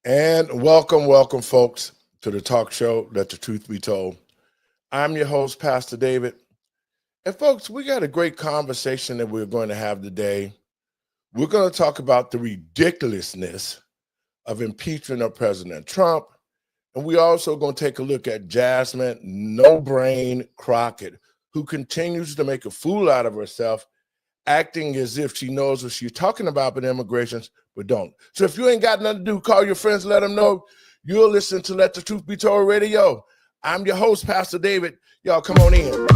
And welcome, folks, to the talk show, Let the Truth Be Told. I'm your host, Pastor David. And, folks, we got a great conversation that we're going to have today. We're going to talk about the ridiculousness of impeachment of President Trump. And we also going to take a look at Jasmine No Brain Crockett, who continues to make a fool out of herself, acting as if she knows what she's talking about with immigrations, but don't. So if you ain't got nothing to do, call your friends, let them know you're listening to Let the Truth Be Told Radio. I'm your host, Pastor David. Y'all come on in.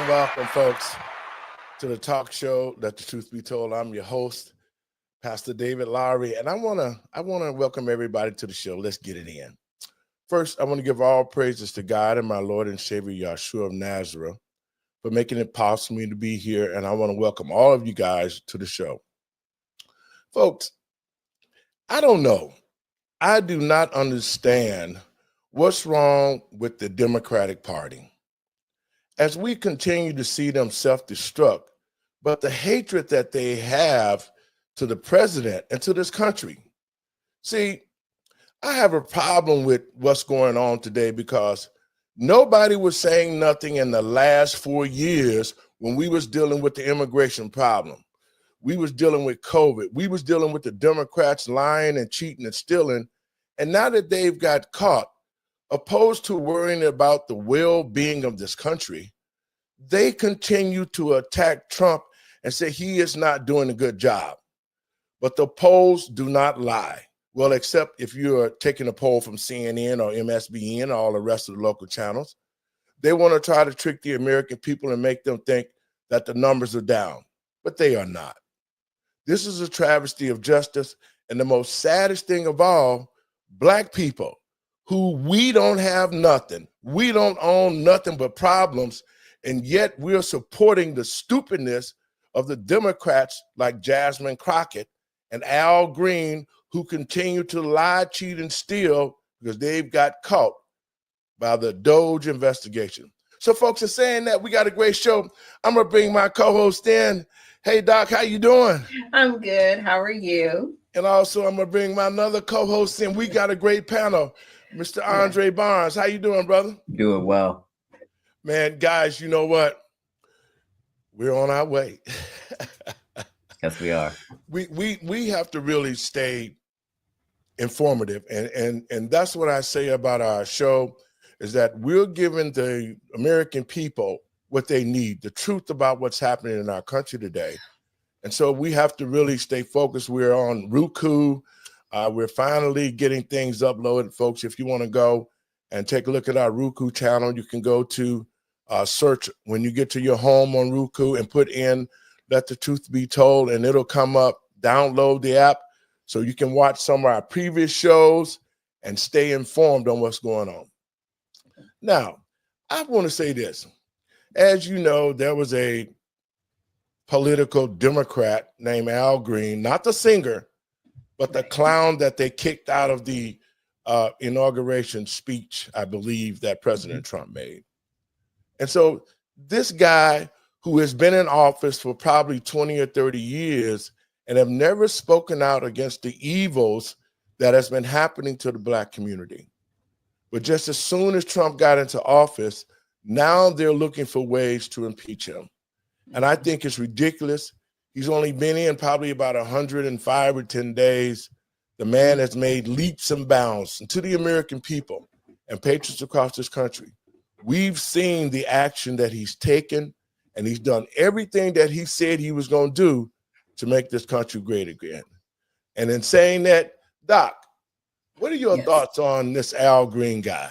Welcome, folks, to the talk show, Let the Truth Be Told. I'm your host, Pastor David Lowery, and I want to welcome everybody to the show. Let's get it in. First, I want to give all praises to God and my Lord and Savior, Yahshua of Nazareth, for making it possible for me to be here, and I want to welcome all of you guys to the show. Folks, I don't know. I do not understand what's wrong with the Democratic Party. As we continue to see them self-destruct, but the hatred that they have to the president and to this country. See, I have a problem with what's going on today because nobody was saying nothing in the last 4 years when we was dealing with the immigration problem. We was dealing with COVID. We was dealing with the Democrats lying and cheating and stealing. And now that they've got caught, opposed to worrying about the well-being of this country, they continue to attack Trump and say he is not doing a good job. But the polls do not lie. Well, except if you're taking a poll from CNN or MSNBC or all the rest of the local channels. They want to try to trick the American people and make them think that the numbers are down, but they are not. This is a travesty of justice, and the most saddest thing of all, Black people who we don't have nothing. We don't own nothing but problems, and yet we're supporting the stupidness of the Democrats like Jasmine Crockett and Al Green, who continue to lie, cheat, and steal because they've got caught by the Doge investigation. So, folks, in saying that, we got a great show. I'm going to bring my co-host in. Hey, Doc, how you doing? I'm good. How are you? And also, I'm going to bring my another co-host in. We got a great panel. Mr. Andre Barnes, how you doing, brother? Doing well. Man, guys, you know what? We're on our way. Yes, we are. We have to really stay informative. And that's what I say about our show, is that we're giving the American people what they need, the truth about what's happening in our country today. And so we have to really stay focused. We're on Roku. We're finally getting things uploaded, folks. If you want to go and take a look at our Roku channel, you can go to search when you get to your home on Roku and put in Let the Truth Be Told, and it'll come up. Download the app so you can watch some of our previous shows and stay informed on what's going on. Now, I want to say this. As you know, there was a political Democrat named Al Green, not the singer, but the clown that they kicked out of the inauguration speech, I believe, that President Trump made. And so this guy who has been in office for probably 20 or 30 years and have never spoken out against the evils that has been happening to the Black community. But just as soon as Trump got into office, now they're looking for ways to impeach him. And I think it's ridiculous. He's only been in probably about 105 or 10 days. The man has made leaps and bounds. And to the American people and patriots across this country, we've seen the action that he's taken, and he's done everything that he said he was going to do to make this country great again. And in saying that, Doc, what are your thoughts on this Al Green guy?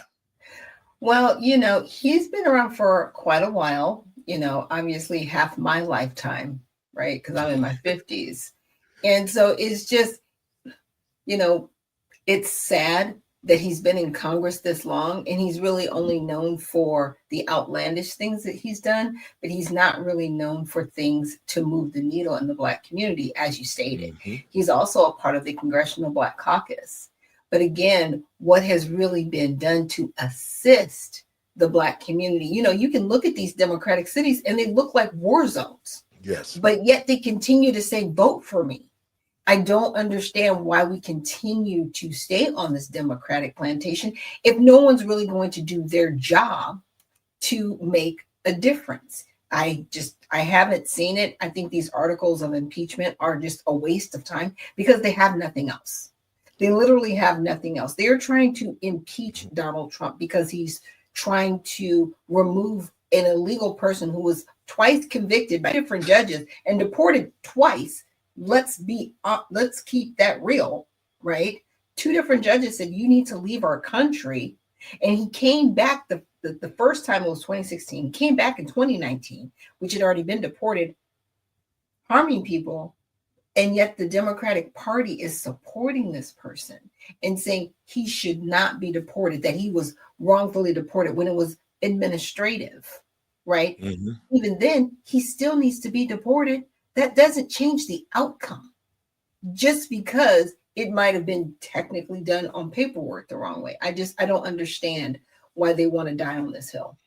Well, he's been around for quite a while, obviously half my lifetime, right? Because I'm in my 50s. And so it's just, it's sad that he's been in Congress this long, and he's really only known for the outlandish things that he's done, but he's not really known for things to move the needle in the Black community, as you stated. He's also a part of the Congressional Black Caucus. But again, what has really been done to assist the Black community? You can look at these Democratic cities and they look like war zones. Yes. But yet they continue to say, vote for me. I don't understand why we continue to stay on this Democratic plantation if no one's really going to do their job to make a difference. I haven't seen it. I think these articles of impeachment are just a waste of time because they have nothing else. They literally have nothing else. They are trying to impeach Donald Trump because he's trying to remove an illegal person who was twice convicted by different judges and deported twice. Let's keep that real, right? 2 different judges said you need to leave our country, and he came back the first time. It was 2016. He came back in 2019, which had already been deported, harming people, and yet the Democratic Party is supporting this person and saying he should not be deported, that he was wrongfully deported when it was administrative, right? Even then, he still needs to be deported. That doesn't change the outcome just because it might have been technically done on paperwork the wrong way. I don't understand why they want to die on this hill.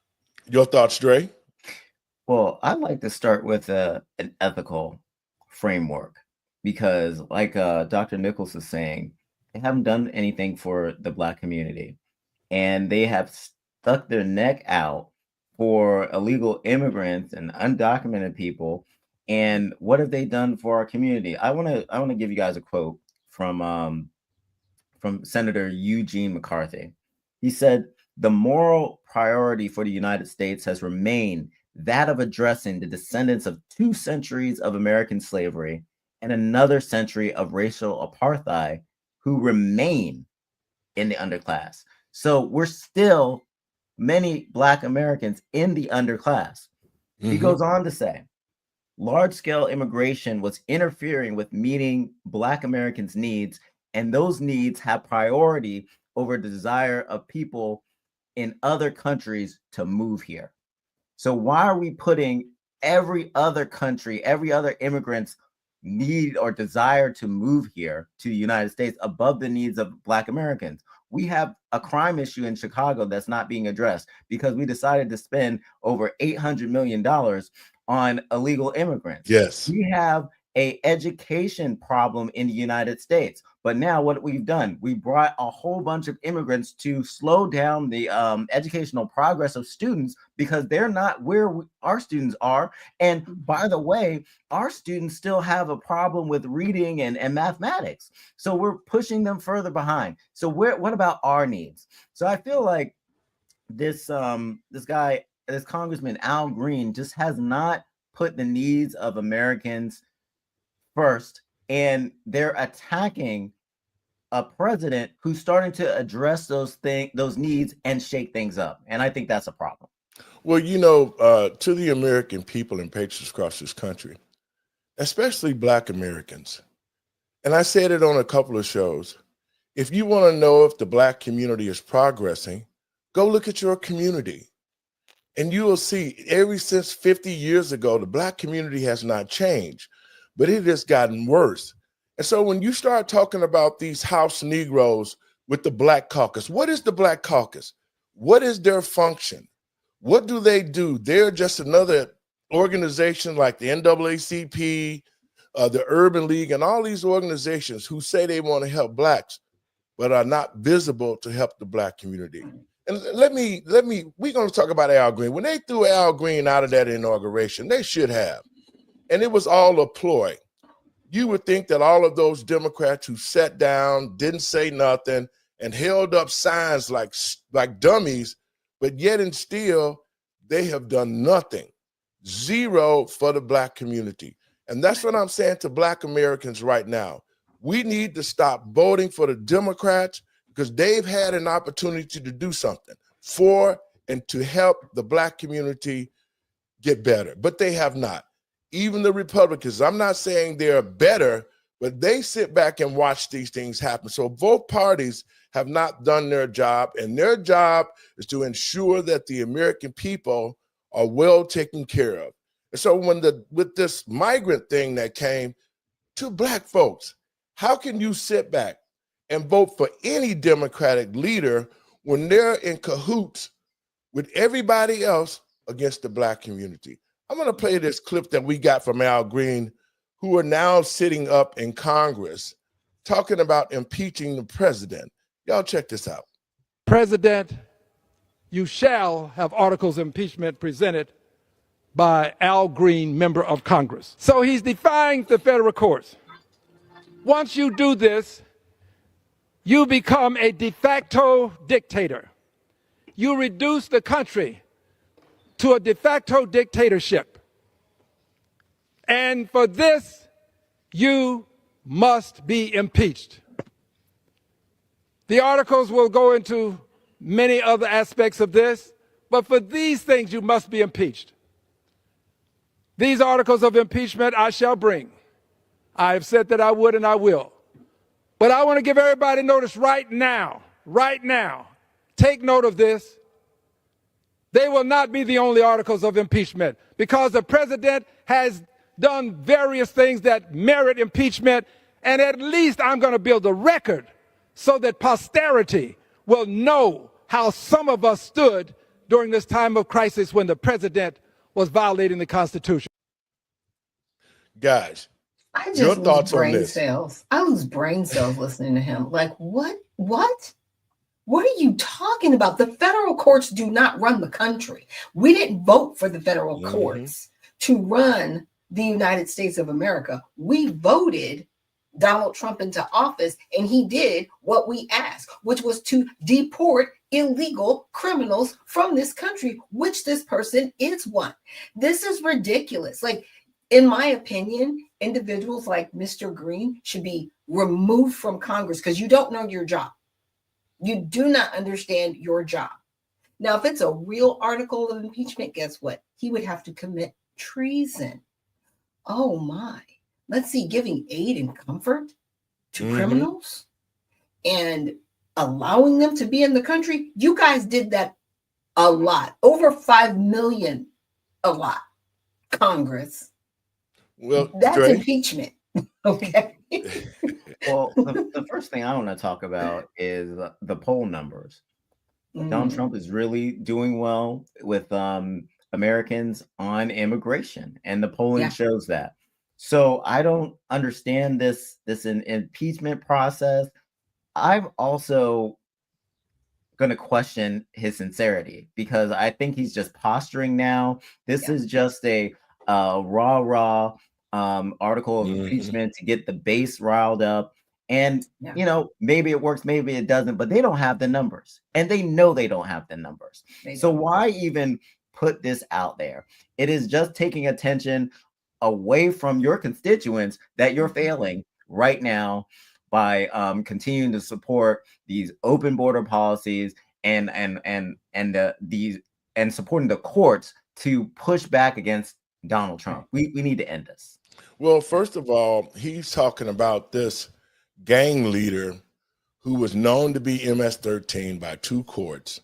Your thoughts, Dre? Well, I'd like to start with an ethical framework because, like Dr. Nichols is saying, they haven't done anything for the Black community, and they have stuck their neck out for illegal immigrants and undocumented people. And what have they done for our community? I want to give you guys a quote from Senator Eugene McCarthy. He said, "The moral priority for the United States has remained that of addressing the descendants of 2 centuries of American slavery and another century of racial apartheid who remain in the underclass." So we're still many Black Americans in the underclass. He goes on to say, "Large-scale immigration was interfering with meeting Black Americans' needs, and those needs have priority over the desire of people in other countries to move here." So why are we putting every other country, every other immigrant's need or desire to move here to the United States above the needs of Black Americans? We have a crime issue in Chicago that's not being addressed because we decided to spend over $800 million on illegal immigrants. Yes. We have an education problem in the United States. But now what we've done, we brought a whole bunch of immigrants to slow down the educational progress of students because they're not where our students are. And by the way, our students still have a problem with reading and mathematics. So we're pushing them further behind. So what about our needs? So I feel like this Congressman Al Green just has not put the needs of Americans first, and they're attacking a president who's starting to address those needs and shake things up, and I think that's a problem. Well, to the American people and patriots across this country, especially Black Americans, and I said it on a couple of shows, if you want to know if the Black community is progressing, go look at your community. And you will see, ever since 50 years ago, the Black community has not changed, but it has gotten worse. And so when you start talking about these house Negroes with the Black Caucus. What is the Black Caucus? What is their function? What do they do? They're just another organization like the NAACP, the Urban League, and all these organizations who say they want to help Blacks, but are not visible to help the Black community. And we're going to talk about Al Green. When they threw Al Green out of that inauguration, they should have. And it was all a ploy. You would think that all of those Democrats who sat down, didn't say nothing, and held up signs like dummies, but yet and still, they have done nothing. Zero for the Black community. And that's what I'm saying to Black Americans right now. We need to stop voting for the Democrats because they've had an opportunity to do something for and to help the Black community get better, but they have not. Even the Republicans, I'm not saying they're better, but they sit back and watch these things happen. So both parties have not done their job, and their job is to ensure that the American people are well taken care of. And so with this migrant thing that came to Black folks, how can you sit back and vote for any Democratic leader when they're in cahoots with everybody else against the Black community? I'm going to play this clip that we got from Al Green, who are now sitting up in Congress talking about impeaching the president. Y'all check this out. President, you shall have articles of impeachment presented by Al Green, member of Congress. So he's defying the federal courts. Once you do this, you become a de facto dictator. You reduce the country to a de facto dictatorship. And for this, you must be impeached. The articles will go into many other aspects of this, but for these things, you must be impeached. These articles of impeachment I shall bring. I have said that I would and I will. But I want to give everybody notice right now, take note of this. They will not be the only articles of impeachment because the president has done various things that merit impeachment, and at least I'm going to build a record so that posterity will know how some of us stood during this time of crisis when the president was violating the Constitution. Guys, I just your lose thoughts on brain this? cells. I lose brain cells listening to him. Like, what? What are you talking about? The federal courts do not run the country. We didn't vote for the federal courts to run the United States of America. We voted Donald Trump into office, and he did what we asked, which was to deport illegal criminals from this country, which this person is one. This is ridiculous. Like, in my opinion, individuals like Mr. Green should be removed from Congress because you don't know your job. You do not understand your job. Now, if it's a real article of impeachment, guess what? He would have to commit treason. Oh my. Let's see, giving aid and comfort to criminals and allowing them to be in the country. You guys did that a lot. Over 5 million, a lot. Congress. Well, that's Dre? Impeachment. Okay. Well, the first thing I want to talk about is the poll numbers. Donald Trump is really doing well with Americans on immigration, and the polling shows that. So I don't understand this impeachment process. I'm also going to question his sincerity because I think he's just posturing now. This is just a raw article of impeachment to get the base riled up. And, you know, maybe it works, maybe it doesn't, but they don't have the numbers and they know they don't have the numbers. So why even put this out there? It is just taking attention away from your constituents that you're failing right now by continuing to support these open border policies and supporting the courts to push back against Donald Trump. We need to end this. Well, first of all, he's talking about this gang leader who was known to be MS-13 by 2 courts,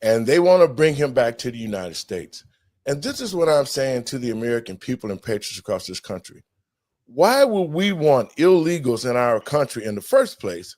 and they want to bring him back to the United States. And this is what I'm saying to the American people and patriots across this country. Why would we want illegals in our country in the first place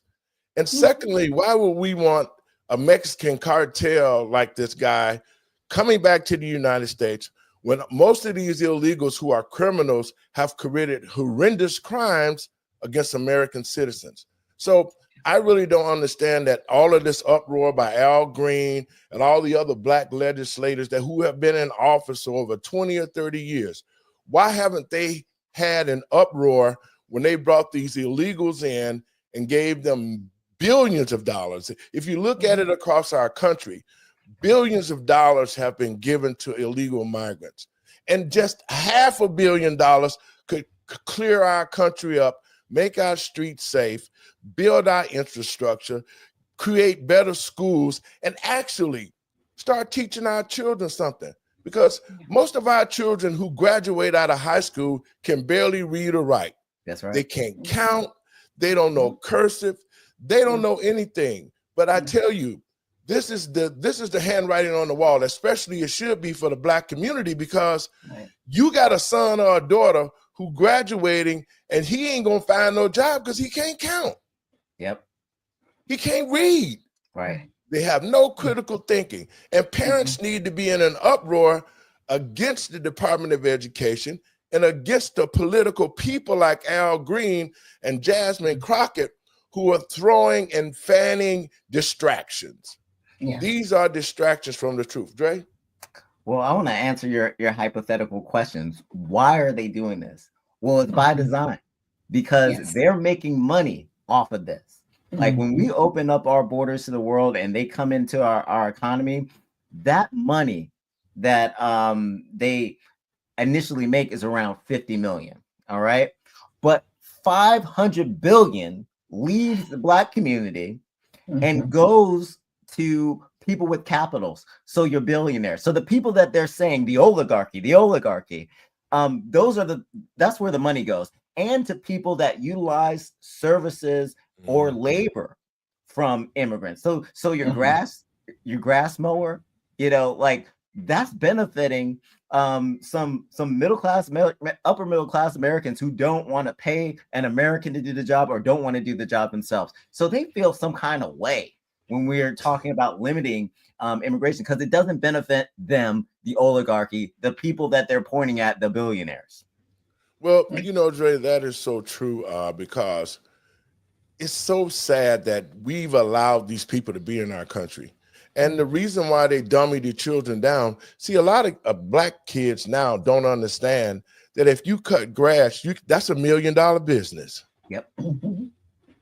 And secondly, why would we want a Mexican cartel like this guy coming back to the United States when most of these illegals who are criminals have committed horrendous crimes against American citizens? So I really don't understand that all of this uproar by Al Green and all the other black legislators that who have been in office for over 20 or 30 years. Why haven't they had an uproar when they brought these illegals in and gave them billions of dollars? If you look at it across our country, billions of dollars have been given to illegal migrants. And just $500 million could clear our country up, make our streets safe, build our infrastructure, create better schools, and actually start teaching our children something. Because most of our children who graduate out of high school can barely read or write. That's right. They can't count. They don't know cursive. They don't know anything. But I tell you, this is the handwriting on the wall, especially it should be for the black community, because you got a son or a daughter who graduating and he ain't gonna find no job because he can't count. Yep. He can't read. Right. They have no critical thinking. And parents need to be in an uproar against the Department of Education and against the political people like Al Green and Jasmine Crockett who are throwing and fanning distractions. Yeah. These are distractions from the truth. Dre? Well, I want to answer your hypothetical questions. Why are they doing this? Well, it's by design, because they're making money off of this. Like when we open up our borders to the world and they come into our economy, that money that they initially make is around 50 million. All right. But 500 billion leaves the black community and goes to people with capitals. So you're billionaires. So the people that they're saying, the oligarchy, that's where the money goes. And to people that utilize services or labor from immigrants. So your grass mower, like that's benefiting some middle class, upper middle class Americans who don't want to pay an American to do the job or don't want to do the job themselves. So they feel some kind of way when we're talking about limiting immigration, because it doesn't benefit them, the oligarchy, the people that they're pointing at, the billionaires. Well, Dre, that is so true, because it's so sad that we've allowed these people to be in our country. And the reason why they dummy the children down, see, a lot of black kids now don't understand that if you cut grass, that's $1 million business. Yep.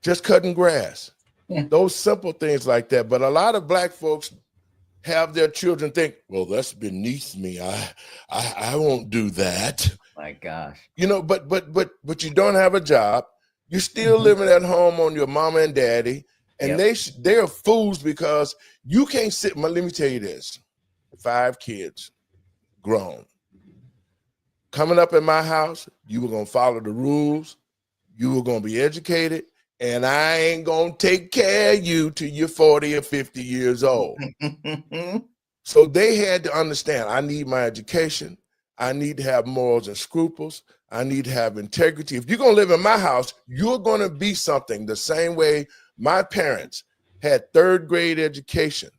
Just cutting grass. Yeah. Those simple things like that. But a lot of black folks have their children think, well, that's beneath me. I won't do that. My gosh. But you don't have a job. You're still living at home on your mama and daddy. And they're fools because you can't sit. Let me tell you this. 5 kids, grown. Coming up in my house, you were going to follow the rules. You were going to be educated. And I ain't going to take care of you till you're 40 or 50 years old. So they had to understand, I need my education. I need to have morals and scruples. I need to have integrity. If you're going to live in my house, you're going to be something the same way my parents had 3rd grade education,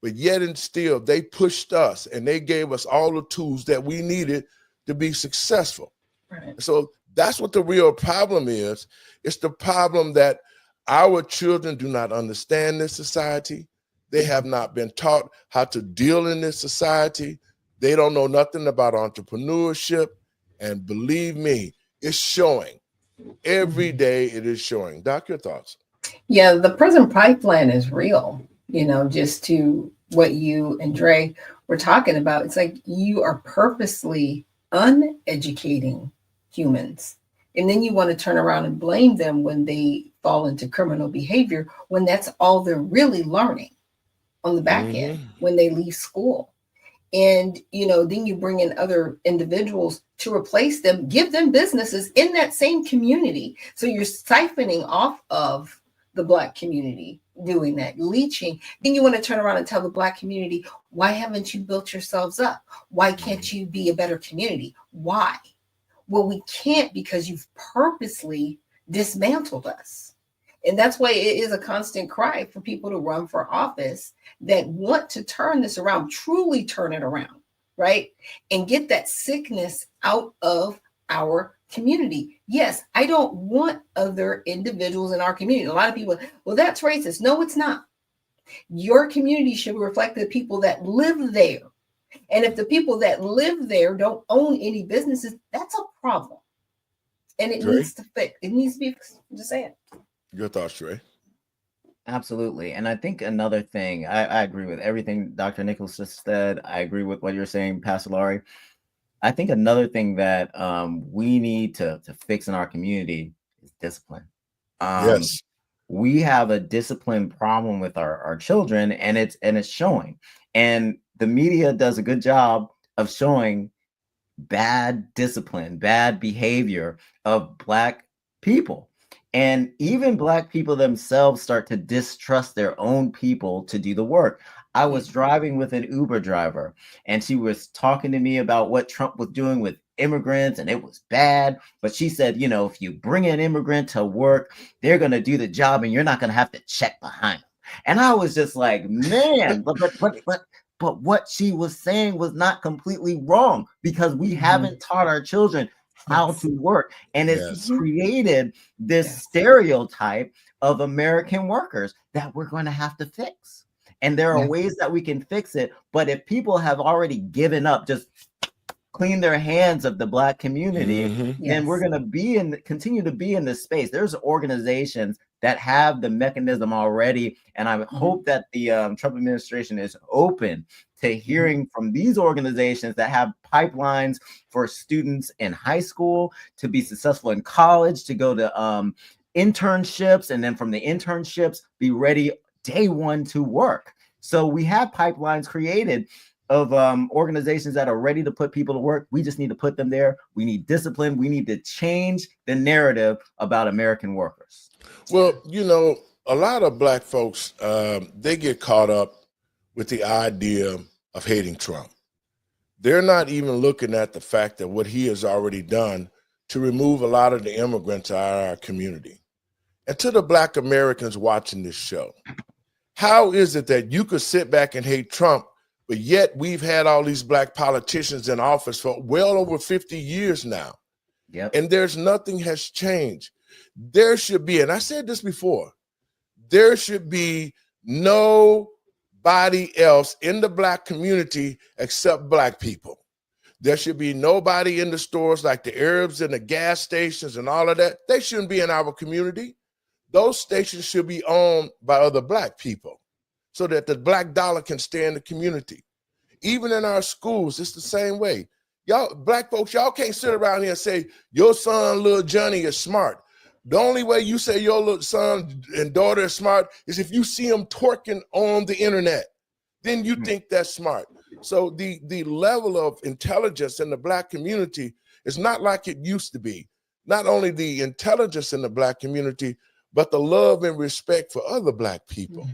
but yet and still they pushed us and they gave us all the tools that we needed to be successful. Right. So that's what the real problem is. It's the problem that our children do not understand this society. They have not been taught how to deal in this society. They don't know nothing about entrepreneurship. And believe me, it's showing. Every day it is showing. Doc, your thoughts? Yeah, the prison pipeline is real, just to what you and Dre were talking about. It's like you are purposely uneducating humans. And then you want to turn around and blame them when they fall into criminal behavior, when that's all they're really learning on the back end when they leave school. And, then you bring in other individuals to replace them, give them businesses in that same community. So you're siphoning off of the Black community doing that, leeching. Then you want to turn around and tell the Black community, why haven't you built yourselves up? Why can't you be a better community? Why? Well, we can't, because you've purposely dismantled us. And that's why it is a constant cry for people to run for office that want to turn this around, truly turn it around, right? And get that sickness out of our community. Yes, I don't want other individuals in our community. A lot of people, well, that's racist. No, it's not. Your community should reflect the people that live there. And if the people that live there don't own any businesses, that's a problem. And it Trey? needs to fix. It needs to be fixed. I'm just saying. Your thoughts, Trey? Absolutely. And I think another thing, I agree with everything Dr. Nichols just said. I agree with what you're saying, Pastor Laurie. I think another thing that we need to fix in our community is discipline. Yes. We have a discipline problem with our children, and it's showing. And the media does a good job of showing bad discipline, bad behavior of Black people. And even Black people themselves start to distrust their own people to do the work. I was driving with an Uber driver, and she was talking to me about what Trump was doing with immigrants, and it was bad. But she said, you know, if you bring an immigrant to work, they're going to do the job, and you're not going to have to check behind them. And I was just like, man, but what she was saying was not completely wrong, because we haven't taught our children how to work. And it's created this stereotype of American workers that we're going to have to fix. And there are ways that we can fix it. But if people have already given up, just clean their hands of the Black community, then we're going to continue to be in this space. There's organizations that have the mechanism already. And I hope that the Trump administration is open to hearing from these organizations that have pipelines for students in high school to be successful in college, to go to internships, and then from the internships, be ready day one to work. So we have pipelines created of organizations that are ready to put people to work. We just need to put them there. We need discipline. We need to change the narrative about American workers. Well, you know, a lot of Black folks, they get caught up with the idea of hating Trump. They're not even looking at the fact that what he has already done to remove a lot of the immigrants out of our community. And to the Black Americans watching this show, how is it that you could sit back and hate Trump, but yet we've had all these Black politicians in office for well over 50 years now? And there's nothing has changed. There should be, and I said this before, there should be nobody else in the Black community except Black people. There should be nobody in the stores like the Arabs and the gas stations and all of that. They shouldn't be in our community. Those stations should be owned by other Black people so that the Black dollar can stay in the community. Even in our schools, it's the same way. Y'all, Black folks, y'all can't sit around here and say, your son, little Johnny, is smart. The only way you say your little son and daughter is smart is if you see them twerking on the internet. Then you think that's smart. So the level of intelligence in the Black community is not like it used to be. Not only the intelligence in the Black community, but the love and respect for other Black people.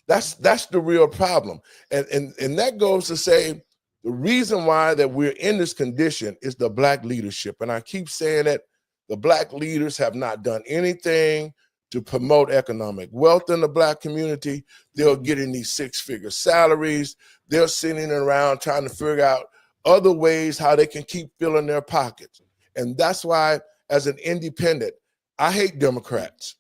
That's the real problem. And that goes to say the reason why that we're in this condition is the Black leadership. And I keep saying that the Black leaders have not done anything to promote economic wealth in the Black community. They're getting these six-figure salaries. They're sitting around trying to figure out other ways how they can keep filling their pockets. And that's why, as an independent, I hate Democrats.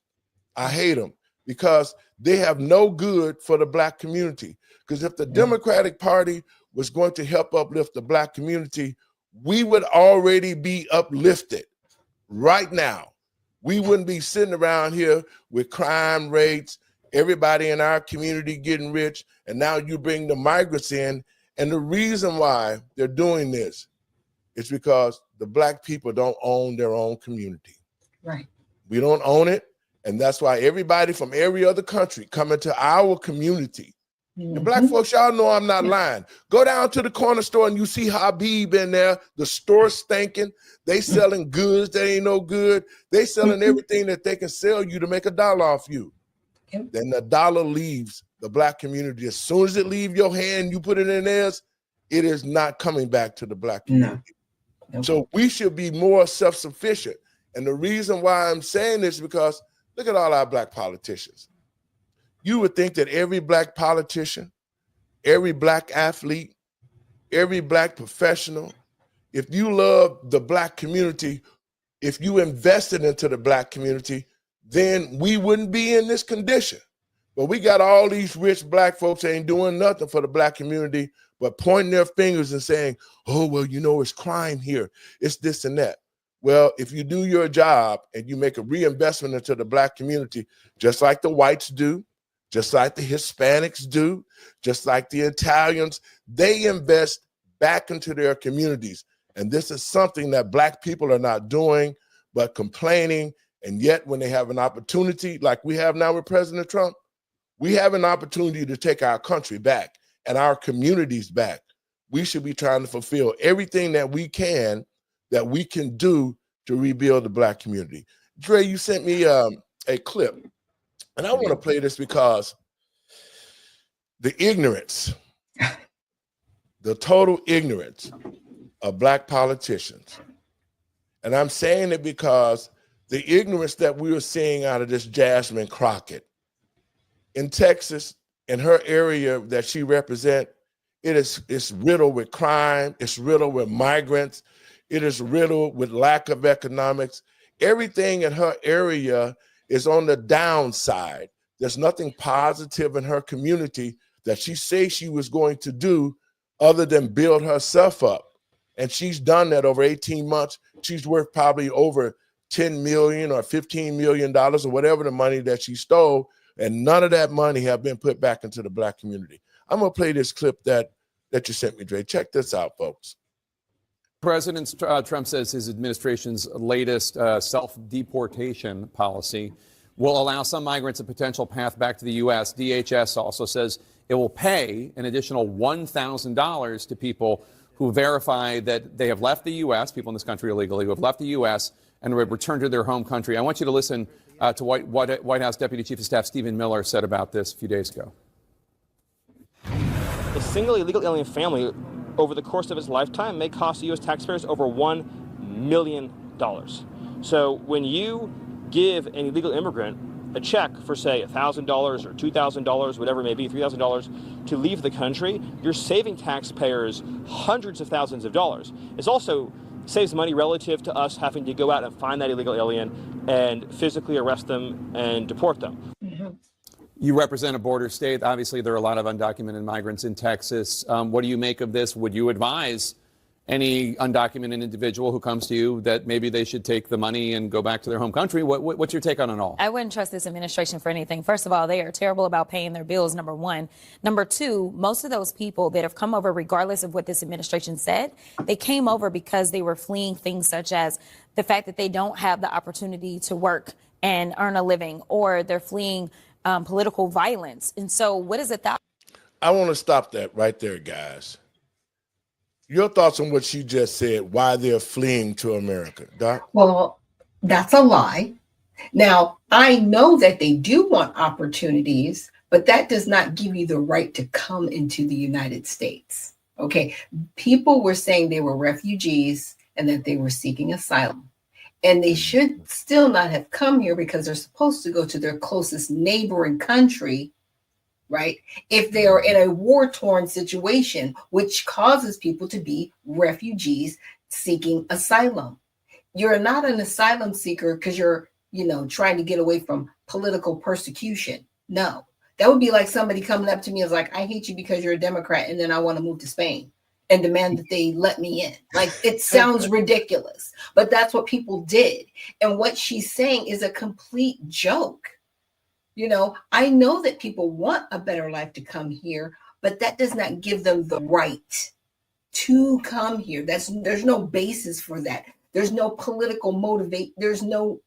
I hate them because they have no good for the Black community. Because if the Democratic Party was going to help uplift the Black community, we would already be uplifted right now. We wouldn't be sitting around here with crime rates, everybody in our community getting rich, and now you bring the migrants in. And the reason why they're doing this is because the Black people don't own their own community. Right. We don't own it. And that's why everybody from every other country come into our community. The Black folks, y'all know I'm not lying. Go down to the corner store and you see Habib in there. The store stinking. They selling goods that ain't no good. They selling everything that they can sell you to make $1 off you. Then the dollar leaves the Black community. As soon as it leaves your hand, you put it in theirs, it is not coming back to the Black community. No. So we should be more self-sufficient. And the reason why I'm saying this is because Look at all our black politicians. You would think that every black politician, every black athlete, every black professional, if you love the black community, if you invested into the black community, then we wouldn't be in this condition. But we got all these rich black folks ain't doing nothing for the black community, but pointing their fingers and saying, oh, well, you know, it's crime here. It's this and that. Well, if you do your job and you make a reinvestment into the black community, just like the whites do, just like the Hispanics do, just like the Italians, they invest back into their communities. And this is something that black people are not doing, but complaining. And yet when they have an opportunity, like we have now with President Trump, we have an opportunity to take our country back and our communities back. We should be trying to fulfill everything that we can do to rebuild the black community. Dre, you sent me a clip, and I want to play this because the ignorance, the total ignorance of black politicians. And I'm saying it because the ignorance that we were seeing out of this Jasmine Crockett in Texas, in her area that she represents, it's riddled with crime, it's riddled with migrants, it is riddled with lack of economics. Everything in her area is on the downside. There's nothing positive in her community that she says she was going to do other than build herself up. And she's done that over 18 months. She's worth probably over $10 million or $15 million or whatever the money that she stole. And none of that money have been put back into the black community. I'm going to play this clip that you sent me, Dre. Check this out, folks. President Trump says his administration's latest self-deportation policy will allow some migrants a potential path back to the U.S. DHS also says it will pay an additional $1,000 to people who verify that they have left the U.S., people in this country illegally, who have left the U.S. and returned to their home country. I want you to listen to what White House Deputy Chief of Staff Stephen Miller said about this a few days ago. A single illegal alien family over the course of its lifetime may cost U.S. taxpayers over $1 million. So when you give an illegal immigrant a check for, say, $1,000 or $2,000, whatever it may be, $3,000 to leave the country, you're saving taxpayers hundreds of thousands of dollars. It also saves money relative to us having to go out and find that illegal alien and physically arrest them and deport them. You represent a border state. Obviously, there are a lot of undocumented migrants in Texas. What do you make of this? Would you advise any undocumented individual who comes to you that maybe they should take the money and go back to their home country? What's your take on it all? I wouldn't trust this administration for anything. First of all, they are terrible about paying their bills, number one. Number two, most of those people that have come over, regardless of what this administration said, they came over because they were fleeing things such as the fact that they don't have the opportunity to work and earn a living, or they're fleeing political violence. And so what is it that? I want to stop that right there, guys. Your thoughts on what she just said, why they're fleeing to America, Doc? Well, that's a lie. Now, I know that they do want opportunities, but that does not give you the right to come into the United States. Okay. People were saying they were refugees and that they were seeking asylum. And they should still not have come here because they're supposed to go to their closest neighboring country, right? If they are in a war-torn situation, which causes people to be refugees seeking asylum. You're not an asylum seeker because you're, trying to get away from political persecution. No, that would be like somebody coming up to me and is like, I hate you because you're a Democrat, and then I want to move to Spain and demand that they let me in. Like, it sounds ridiculous, but that's what people did. And what she's saying is a complete joke. I know that people want a better life to come here, but that does not give them the right to come here. There's no basis for that. There's no political motivate. There's no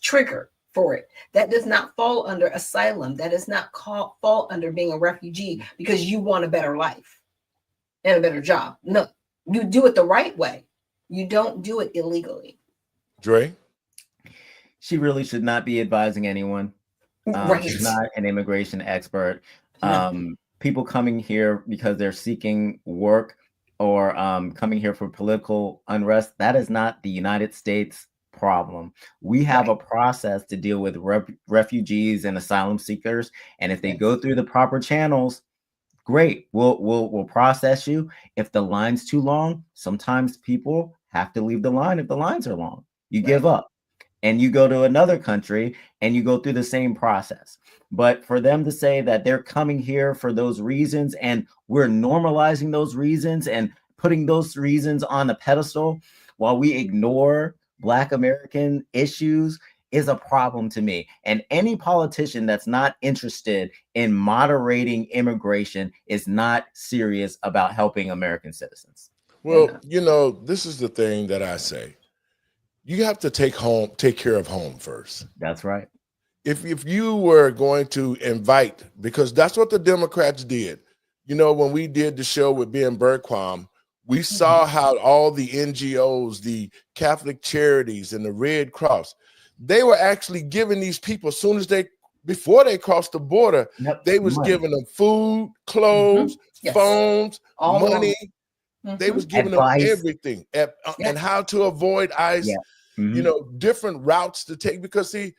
trigger for it. That does not fall under asylum. That does not fall under being a refugee because you want a better life and a better job. No, you do it the right way. You don't do it illegally. Dre? She really should not be advising anyone. Right. She's not an immigration expert. People coming here because they're seeking work or coming here for political unrest, that is not the United States problem. We have a process to deal with refugees and asylum seekers, and if they go through the proper channels, great. We'll process you. If the line's too long, sometimes people have to leave the line if the lines are long. You give up and you go to another country and you go through the same process. But for them to say that they're coming here for those reasons and we're normalizing those reasons and putting those reasons on a pedestal while we ignore Black American issues is a problem to me. And any politician that's not interested in moderating immigration is not serious about helping American citizens. Well, you know, this is the thing that I say. You have to take care of home first. That's right. If you were going to invite, because that's what the Democrats did. You know, when we did the show with Ben Bergquam, we saw how all the NGOs, the Catholic Charities and the Red Cross, they were actually giving these people, before they crossed the border, they was giving them food, clothes, phones, money. They was giving advice. Them everything and how to avoid ICE, you know, different routes to take. Because see,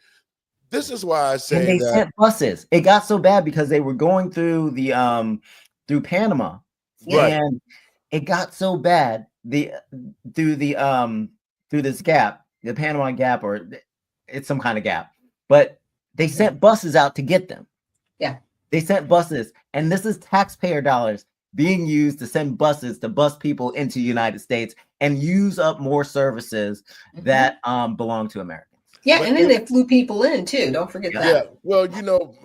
this is why I say and they sent buses. It got so bad because they were going through the through Panama, and it got so bad through this gap, the Panama Gap, or it's some kind of gap. But they sent buses out to get them. Yeah, they sent buses, and this is taxpayer dollars being used to send buses to bus people into the United States and use up more services that belong to Americans. Yeah, and then they flew people in too. Don't forget that. Yeah, well, you know,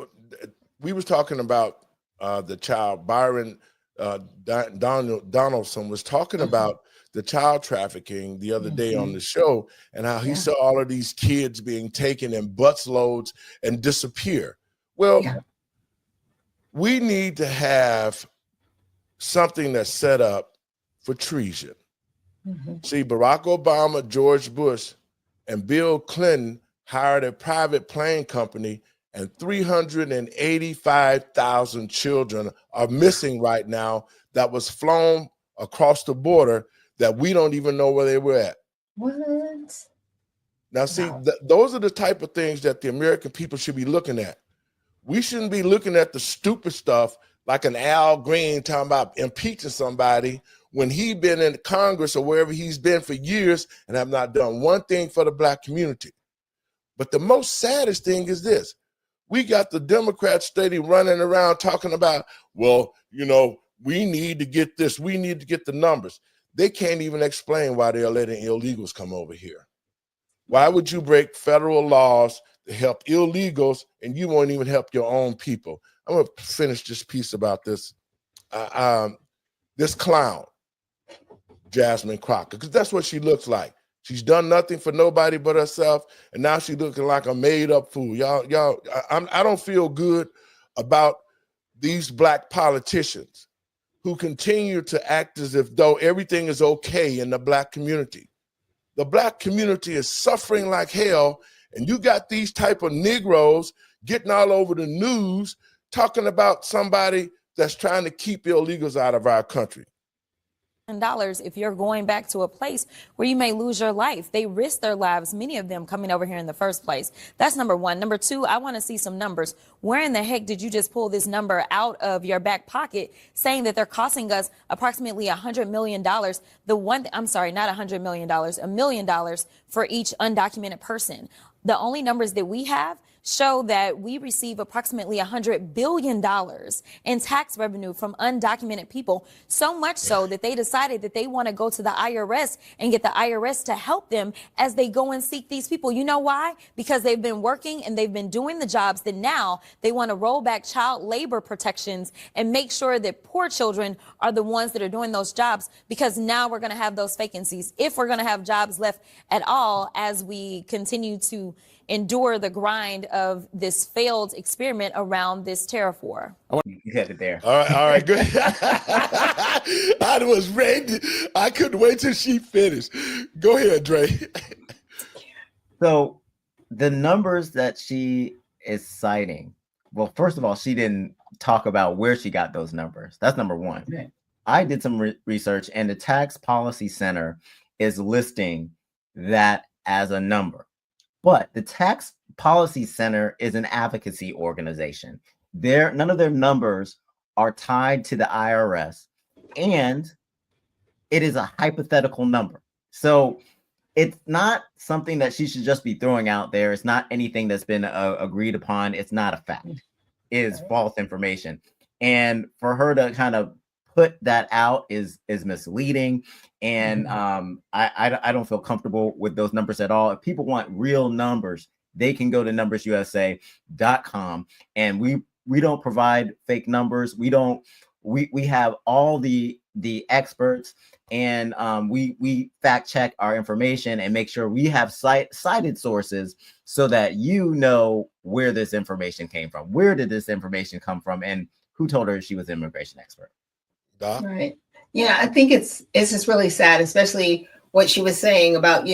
we was talking about the child. Byron Donaldson was talking about the child trafficking the other day on the show, and how he saw all of these kids being taken in busloads and disappear. Well, we need to have something that's set up for treason. See, Barack Obama, George Bush, and Bill Clinton hired a private plane company, and 385,000 children are missing right now that was flown across the border that we don't even know where they were at. What? Now, see, those are the type of things that the American people should be looking at. We shouldn't be looking at the stupid stuff like an Al Green talking about impeaching somebody when he's been in Congress or wherever he's been for years and have not done one thing for the Black community. But the most saddest thing is this. We got the Democrats steady running around talking about, well, you know, we need to get this, we need to get the numbers. They can't even explain why they're letting illegals come over here. Why would you break federal laws to help illegals and you won't even help your own people? I'm going to finish this piece about this this clown, Jasmine Crocker, because that's what she looks like. She's done nothing for nobody but herself, and now she's looking like a made-up fool. Y'all, I don't feel good about these Black politicians who continue to act as if though everything is okay in the Black community. The Black community is suffering like hell, and you got these type of Negroes getting all over the news talking about somebody that's trying to keep illegals out of our country. $1 if you're going back to a place where you may lose your life. They risk their lives, many of them coming over here in the first place. That's number one. Number two, I want to see some numbers. Where in the heck did you just pull this number out of your back pocket saying that they're costing us approximately $100 million? I'm sorry, not $100 million, $1 million for each undocumented person. The only numbers that we have show that we receive approximately $100 billion in tax revenue from undocumented people, so much so that they decided that they want to go to the IRS and get the IRS to help them as they go and seek these people. You know why? Because they've been working and they've been doing the jobs that now they want to roll back child labor protections and make sure that poor children are the ones that are doing those jobs, because now we're going to have those vacancies, if we're going to have jobs left at all, as we continue to endure the grind of this failed experiment around this tariff war. You had it there. All right, good. I was ready. I couldn't wait till she finished. Go ahead, Dre. So the numbers that she is citing, well, first of all, she didn't talk about where she got those numbers. That's number one. Okay. I did some research, and the Tax Policy Center is listing that as a number. But the Tax Policy Center is an advocacy organization. None of their numbers are tied to the IRS, and it is a hypothetical number. So it's not something that she should just be throwing out there. It's not anything that's been agreed upon. It's not a fact. It is false information. And for her to kind of put that out is misleading. And I don't feel comfortable with those numbers at all. If people want real numbers, they can go to numbersusa.com, and we don't provide fake numbers. We have all the experts, and we fact check our information and make sure we have cited sources so that you know where this information came from. Where did this information come from, and who told her she was an immigration expert? Doc? Right. Yeah, I think it's just really sad, especially what she was saying about,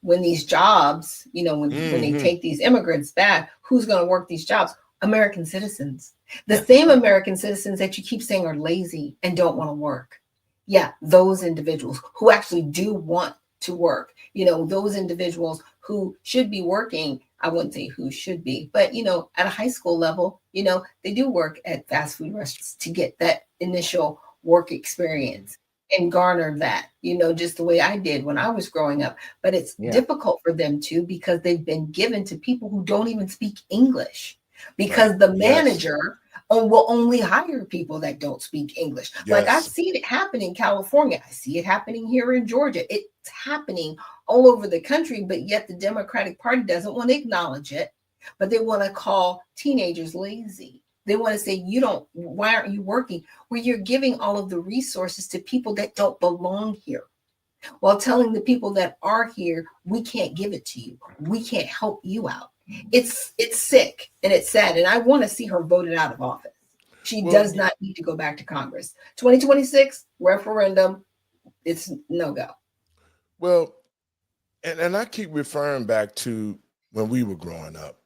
when these jobs, when they take these immigrants back, who's going to work these jobs? American citizens. The same American citizens that you keep saying are lazy and don't want to work. Yeah, those individuals who actually do want to work, those individuals who should be working. I wouldn't say who should be, but, at a high school level, they do work at fast food restaurants to get that initial work experience and garner that, just the way I did when I was growing up. But it's difficult for them too, because they've been given to people who don't even speak English, because the manager will only hire people that don't speak English. Like I've seen it happen in California. I see it happening here in Georgia. It's happening all over the country, but yet the Democratic Party doesn't want to acknowledge it, but they want to call teenagers lazy. They want to say, why aren't you working? Where you're giving all of the resources to people that don't belong here, while telling the people that are here, we can't give it to you. We can't help you out. It's sick and it's sad. And I want to see her voted out of office. She does not need to go back to Congress. 2026 referendum, it's no go. Well, and I keep referring back to when we were growing up,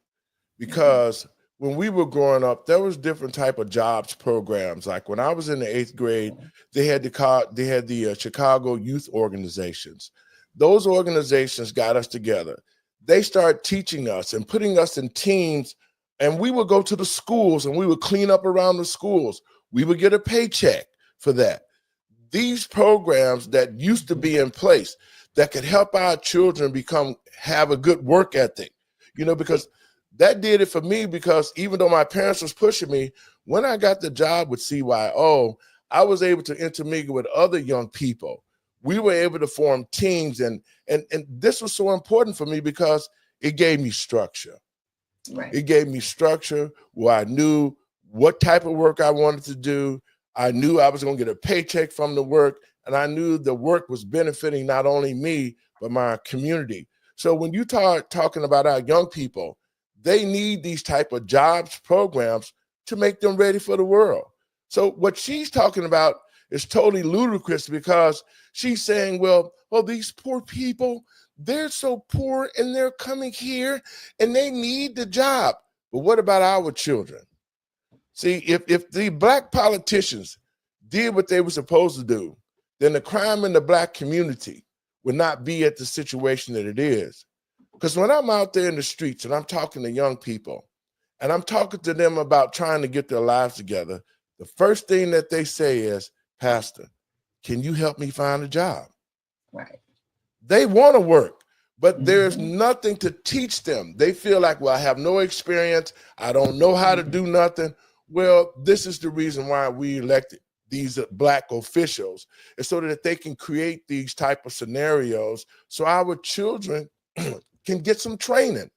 because when we were growing up, there was different type of jobs programs. Like when I was in the 8th grade, they had the Chicago youth organizations. Those organizations got us together. They started teaching us and putting us in teams, and we would go to the schools and we would clean up around the schools. We would get a paycheck for that. These programs that used to be in place that could help our children have a good work ethic, because that did it for me, because even though my parents was pushing me, when I got the job with CYO, I was able to intermingle with other young people. We were able to form teams, and this was so important for me because it gave me structure. Right. It gave me structure where I knew what type of work I wanted to do. I knew I was going to get a paycheck from the work, and I knew the work was benefiting not only me, but my community. So when you talking about our young people, they need these type of jobs programs to make them ready for the world. So what she's talking about is totally ludicrous, because she's saying, well, these poor people, they're so poor and they're coming here and they need the job. But what about our children? See, if the Black politicians did what they were supposed to do, then the crime in the Black community would not be at the situation that it is. Because when I'm out there in the streets and I'm talking to young people and I'm talking to them about trying to get their lives together, the first thing that they say is, Pastor, can you help me find a job? Right. They want to work, but there's nothing to teach them. They feel like, well, I have no experience. I don't know how to do nothing. Well, this is the reason why we elected these Black officials, is so that they can create these type of scenarios so our children can get some training.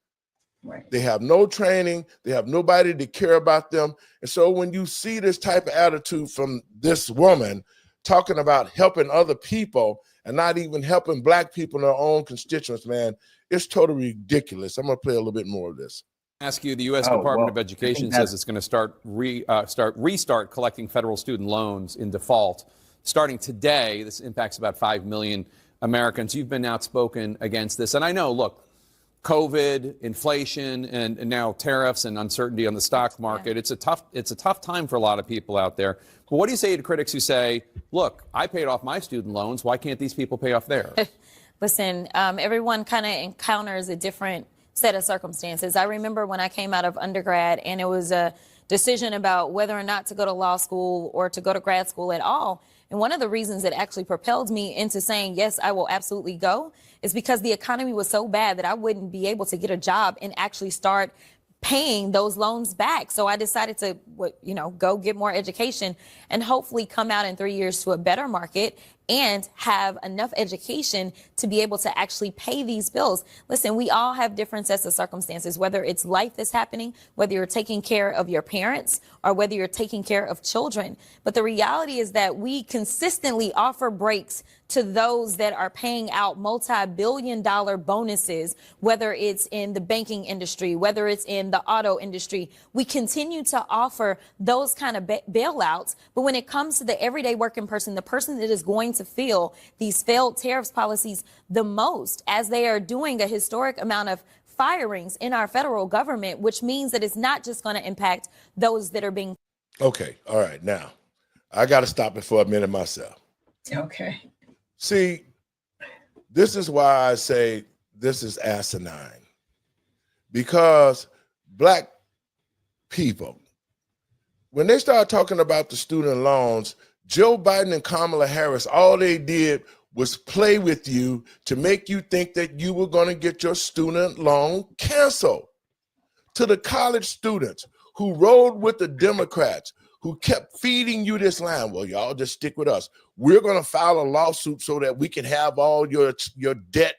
Right. They have no training. They have nobody to care about them. And so when you see this type of attitude from this woman talking about helping other people and not even helping Black people in their own constituents, man, it's totally ridiculous. I'm going to play a little bit more of this. Ask you, the U.S. Department of Education says it's going to restart collecting federal student loans in default starting today. This impacts about 5 million Americans. You've been outspoken against this. And I know, look, COVID, inflation, and now tariffs and uncertainty on the stock market. It's a tough time for a lot of people out there. But what do you say to critics who say, look, I paid off my student loans. Why can't these people pay off theirs? Listen, everyone kind of encounters a different set of circumstances. I remember when I came out of undergrad and it was a decision about whether or not to go to law school or to go to grad school at all. And one of the reasons that actually propelled me into saying, yes, I will absolutely go, is because the economy was so bad that I wouldn't be able to get a job and actually start paying those loans back. So I decided to, go get more education and hopefully come out in 3 years to a better market and have enough education to be able to actually pay these bills. Listen, we all have different sets of circumstances, whether it's life that's happening, whether you're taking care of your parents or whether you're taking care of children. But the reality is that we consistently offer breaks to those that are paying out multi-billion-dollar bonuses, whether it's in the banking industry, whether it's in the auto industry. We continue to offer those kind of bailouts. But when it comes to the everyday working person, the person that is going to feel these failed tariffs policies the most, as they are doing a historic amount of firings in our federal government, which means that it's not just going to impact those that are being. Okay. All right. Now, I got to stop it for a minute myself. Okay. See, this is why I say this is asinine. Because Black people, when they start talking about the student loans, Joe Biden and Kamala Harris, all they did was play with you to make you think that you were going to get your student loan canceled. To the college students who rode with the Democrats, who kept feeding you this line, well, y'all just stick with us. We're going to file a lawsuit so that we can have all your debt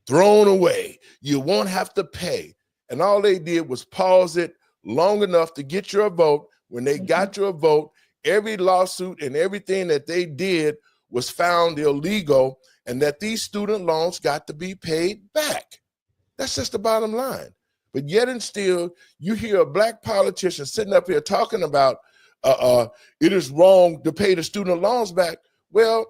thrown away. You won't have to pay. And all they did was pause it long enough to get your vote. When they got your vote, every lawsuit and everything that they did was found illegal, and that these student loans got to be paid back. That's just the bottom line. But yet and still, you hear a Black politician sitting up here talking about it is wrong to pay the student loans back. Well,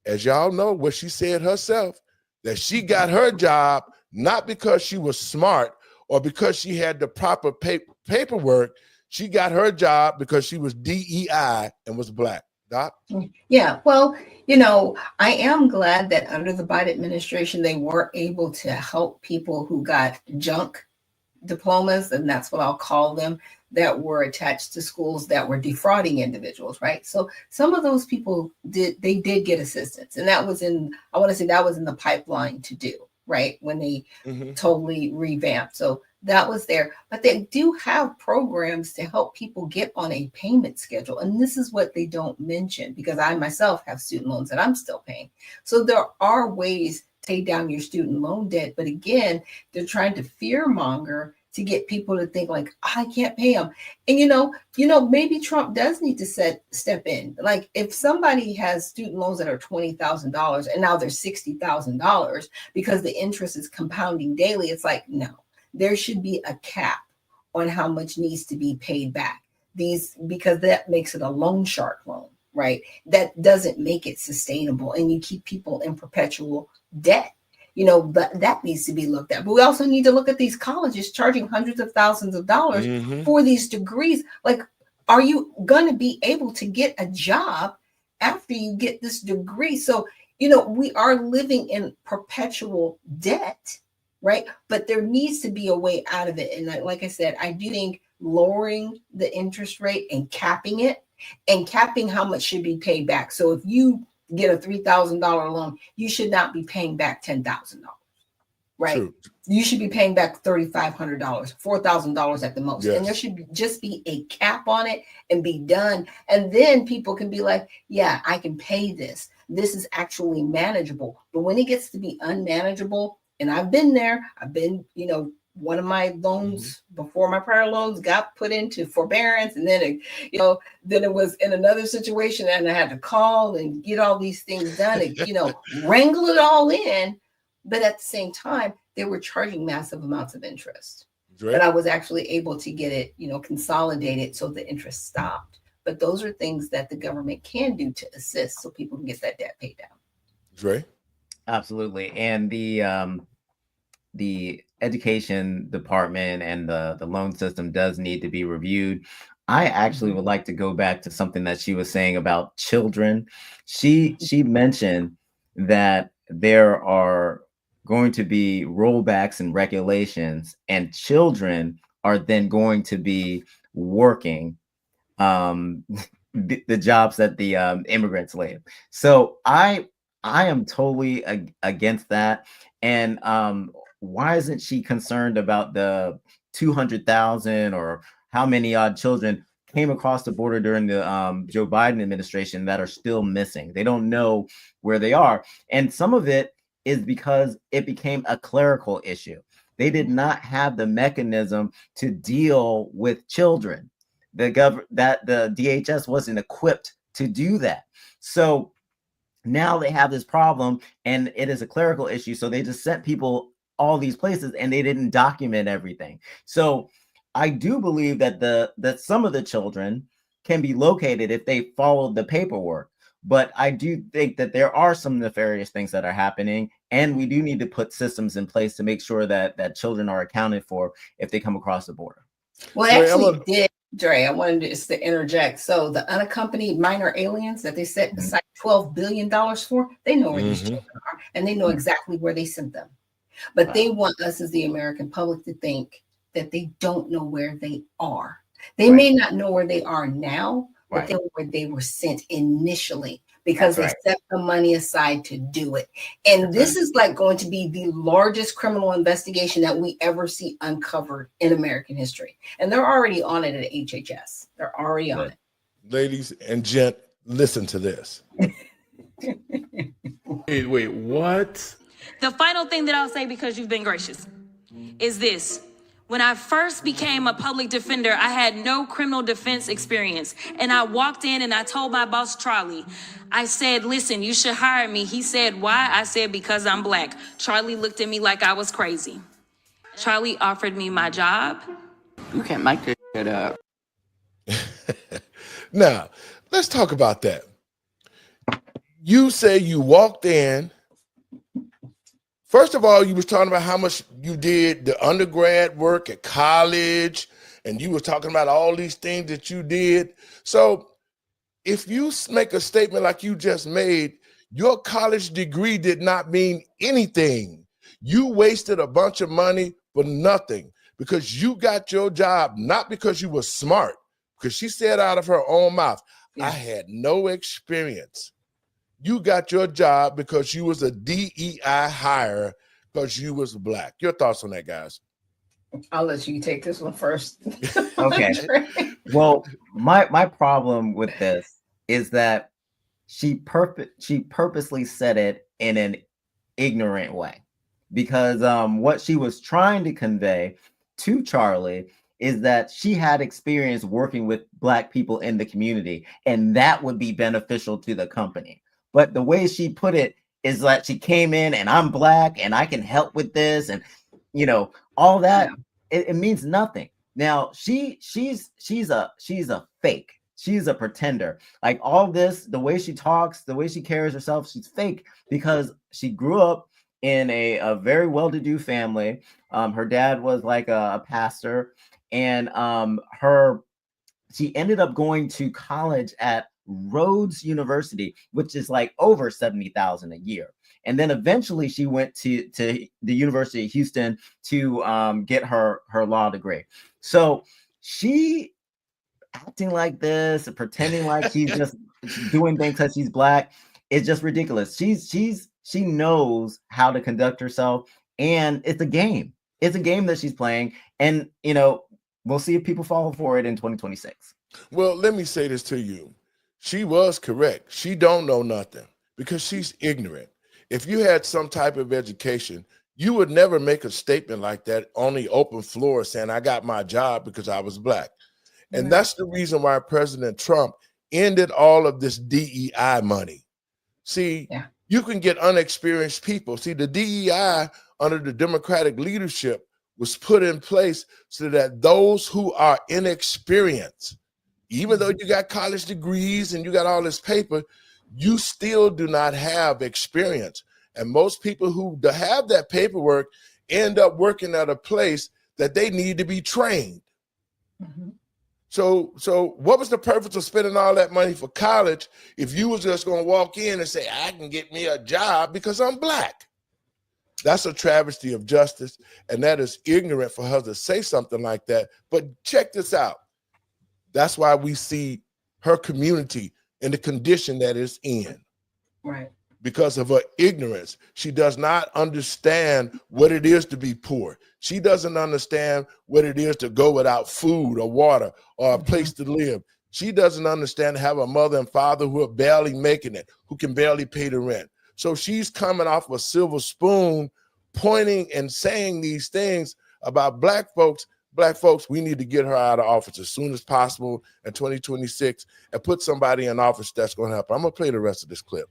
as y'all know, what she said herself, that she got her job not because she was smart or because she had the proper paperwork. She got her job because she was DEI and was Black. Doc? Yeah, well, I am glad that under the Biden administration, they were able to help people who got junk diplomas, and that's what I'll call them, that were attached to schools that were defrauding individuals, right? So some of those people did get assistance, and that was in the pipeline to do, right? When they totally revamped. So that was there, but they do have programs to help people get on a payment schedule. And this is what they don't mention, because I myself have student loans that I'm still paying. So there are ways to pay down your student loan debt. But again, they're trying to fear monger to get people to think like, I can't pay them. And maybe Trump does need to step in. Like if somebody has student loans that are $20,000 and now they're $60,000 because the interest is compounding daily, it's like, no. There should be a cap on how much needs to be paid back. Because that makes it a loan shark loan, right? That doesn't make it sustainable, and you keep people in perpetual debt. But that needs to be looked at. But we also need to look at these colleges charging hundreds of thousands of dollars for these degrees. Like, are you going to be able to get a job after you get this degree? So, we are living in perpetual debt. Right. But there needs to be a way out of it. And like I said, I do think lowering the interest rate and capping it and capping how much should be paid back. So if you get a $3,000 loan, you should not be paying back $10,000. Right. True. You should be paying back $3,500, $4,000 at the most. Yes. And there should just be a cap on it and be done. And then people can be like, yeah, I can pay this. This is actually manageable. But when it gets to be unmanageable, and I've been there. One of my loans before my prior loans got put into forbearance, and then it was in another situation, and I had to call and get all these things done, and wrangle it all in. But at the same time, they were charging massive amounts of interest. Right. But I was actually able to get it, consolidated so the interest stopped. But those are things that the government can do to assist so people can get that debt paid down. Right. Absolutely. And the education department and the loan system does need to be reviewed. I actually would like to go back to something that she was saying about children. She mentioned that there are going to be rollbacks and regulations, and children are then going to be working the jobs that the immigrants leave. So I am totally against that. And why isn't she concerned about the 200,000 or how many odd children came across the border during the Joe Biden administration that are still missing? They don't know where they are. And some of it is because it became a clerical issue. They did not have the mechanism to deal with children. The DHS wasn't equipped to do that. So now they have this problem, and it is a clerical issue. So they just sent people all these places, and they didn't document everything. So I do believe that that some of the children can be located if they followed the paperwork. But I do think that there are some nefarious things that are happening, and we do need to put systems in place to make sure that children are accounted for if they come across the border. Well, actually, did Dre? I wanted just to interject. So the unaccompanied minor aliens that they set aside $12 billion for, they know where these children are, and they know exactly where they sent them. But they want us as the American public to think that they don't know where they are. They may not know where they are now, but they know where they were sent initially, because they set the money aside to do it. And this is like going to be the largest criminal investigation that we ever see uncovered in American history. And they're already on it at HHS. They're already on it. Ladies and gent, listen to this. Wait, what? The final thing that I'll say, because you've been gracious, is this. When I first became a public defender, I had no criminal defense experience. And I walked in and I told my boss, Charlie, I said, listen, you should hire me. He said, why? I said, because I'm black. Charlie looked at me like I was crazy. Charlie offered me my job. You can't make this shit up. Now, let's talk about that. You say you walked in. First of all, you was talking about how much you did the undergrad work at college, and you were talking about all these things that you did. So if you make a statement like you just made, your college degree did not mean anything. You wasted a bunch of money for nothing, because you got your job not because you were smart, because she said out of her own mouth, I had no experience. You got your job because you was a DEI hire because you was black. Your thoughts on that, guys? I'll let you take this one first. Okay. Well, my problem with this is that she purposely said it in an ignorant way, because what she was trying to convey to Charlie is that she had experience working with black people in the community, and that would be beneficial to the company. But the way she put it is that she came in and I'm black and I can help with this, and all that. It means nothing. Now she's a fake. She's a pretender. Like all this, the way she talks, the way she carries herself, she's fake, because she grew up in a very well-to-do family. Her dad was like a pastor, and she ended up going to college at Rhodes University, which is like over $70,000 a year. And then eventually she went to the University of Houston to get her law degree. So she acting like this and pretending like she's just doing things because she's black is just ridiculous. She knows how to conduct herself, and it's a game. It's a game that she's playing, and we'll see if people fall for it in 2026. Well, let me say this to you. She was correct. She don't know nothing because she's ignorant. If you had some type of education, you would never make a statement like that on the open floor saying, I got my job because I was black. And that's the reason why President Trump ended all of this DEI money. See, you can get unexperienced people. See, the DEI under the Democratic leadership was put in place so that those who are inexperienced, even though you got college degrees and you got all this paper, you still do not have experience. And most people who have that paperwork end up working at a place that they need to be trained. So what was the purpose of spending all that money for college if you was just going to walk in and say, I can get me a job because I'm black? That's a travesty of justice, and that is ignorant for her to say something like that. But check this out. That's why we see her community in the condition that it's in. Right. Because of her ignorance. She does not understand what it is to be poor. She doesn't understand what it is to go without food or water or a place to live. She doesn't understand to have a mother and father who are barely making it, who can barely pay the rent. So she's coming off a silver spoon, pointing and saying these things about black folks. Black folks, we need to get her out of office as soon as possible in 2026 and put somebody in office that's going to help. I'm going to play the rest of this clip.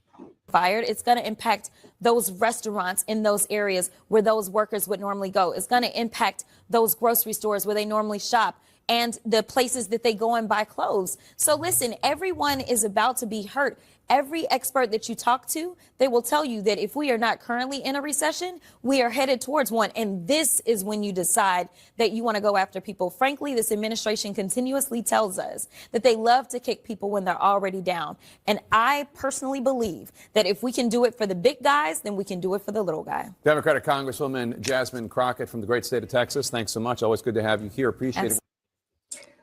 Fired, it's going to impact those restaurants in those areas where those workers would normally go. It's going to impact those grocery stores where they normally shop and the places that they go and buy clothes. So listen, everyone is about to be hurt. Every expert that you talk to, they will tell you that if we are not currently in a recession, we are headed towards one. And this is when you decide that you want to go after people. Frankly, this administration continuously tells us that they love to kick people when they're already down. And I personally believe that if we can do it for the big guys, then we can do it for the little guy. Democratic Congresswoman Jasmine Crockett from the great state of Texas. Thanks so much. Always good to have you here. Appreciate it.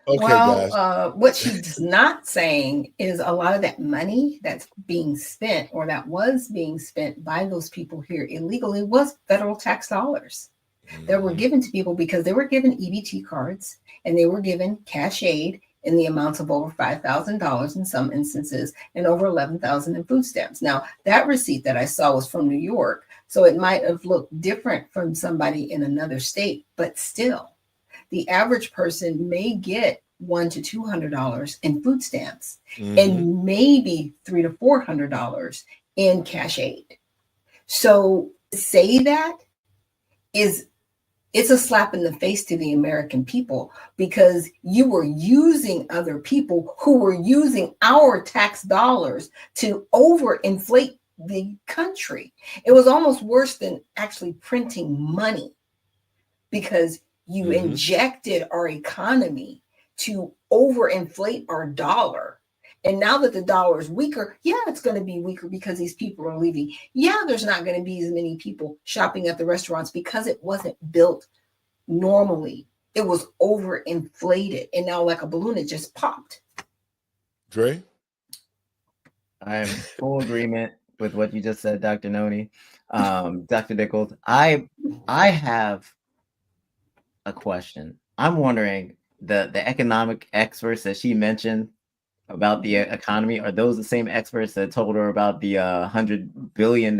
Okay, well, guys. What she's not saying is a lot of that money that's being spent or that was being spent by those people here illegally was federal tax dollars that were given to people because they were given EBT cards and they were given cash aid in the amounts of over $5,000 in some instances and over $11,000 in food stamps. Now, that receipt that I saw was from New York, so it might have looked different from somebody in another state, but still. The average person may get $100 to $200 in food stamps and maybe $300 to $400 in cash aid. So to say that it's a slap in the face to the American people because you were using other people who were using our tax dollars to overinflate the country. It was almost worse than actually printing money because you injected our economy to overinflate our dollar. And now that the dollar is weaker, yeah, it's going to be weaker because these people are leaving. Yeah, there's not going to be as many people shopping at the restaurants because it wasn't built normally. It was overinflated. And now like a balloon, it just popped. Dre? I'm full agreement with what you just said, Dr. Noni. Dr. Nichols, I have a question. I'm wondering, the economic experts that she mentioned about the economy, are those the same experts that told her about the $100 billion